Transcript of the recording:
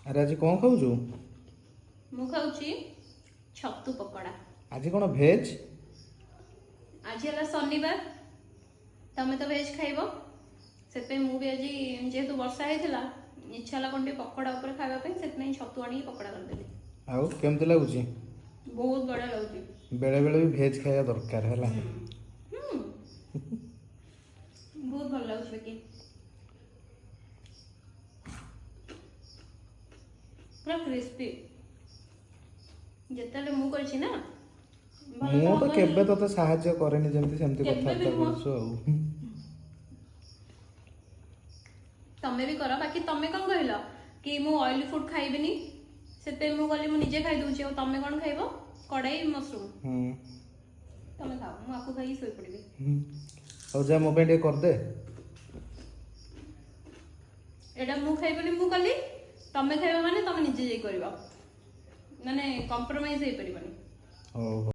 ଆରେ ଆଜି କ'ଣ ଖାଉଛୁ? ମୁଁ ଖାଉଛି ଛତୁ ପକୋଡ଼ା। ଆଜି କ'ଣ ଭେଜ୍? ଆଜି ହେଲା ଶନିବାର, ତମେ ତ ଭେଜ୍ ଖାଇବ, ସେଥିପାଇଁ ମୁଁ ବି ଆଜି ଯେହେତୁ ବର୍ଷା ହେଇଥିଲା ଇଚ୍ଛା ହେଲା କ'ଣ ଟିକେ ପକୋଡ଼ା ଉପରେ ଖାଇବା ପାଇଁ, ସେଥିପାଇଁ ଛତୁ ଆଣିକି ପକୋଡ଼ା କରିଦେଲି। ଆଉ କେମିତି ଲାଗୁଛି? ବହୁତ ବଢ଼ିଆ ଲାଗୁଛି। ବେଳେବେଳେ ବି ଭେଜ୍ ଖାଇବା ଦରକାର ହେଲା। ହୁଁ ବହୁତ ଭଲ ଲାଗୁଛି ବାକି ପୁରା କ୍ରିସ୍ପି। ଯେତେବେଳେ ମୁଁ କରିଛି ନା ଭଲ ମୁଁ ତ ହବନି। କେବେ ତତେ ସାହାଯ୍ୟ କରେନି, ଯେମିତି ସେମିତି କେବେ ବି କଥାବାର୍ତ୍ତା ନୁହଁ। କରୁଛୁ ଆଉ। ତମେ ବି କର, ବାକି ତମେ କ'ଣ କହିଲ କି ମୁଁ ଅଏଲି ଫୁଡ୍ ଖାଇବିନି, ସେଥିପାଇଁ ମୁଁ କହିଲି ମୁଁ ନିଜେ ଖାଇଦଉଛି, ଆଉ ତମେ କ'ଣ ଖାଇବ? କଡ଼ାଇ ମସରୁମ ତମେ ଖାଅ, ମୁଁ ଆକୁ ଖାଇକି ଶୋଇପଡ଼ିବି। ହଉ ଯା, ମୋ ପାଇଁ ଟିକେ କରିଦେ। ଏଇଟା ମୁଁ ଖାଇବିନି ମୁଁ କଲି, ତମେ ଖାଇବ ମାନେ ତମେ ନିଜେ ଯାଇ କରିବ, ମାନେ କମ୍ପ୍ରମାଇଜ ହେଇପାରିବନି। ହଉ।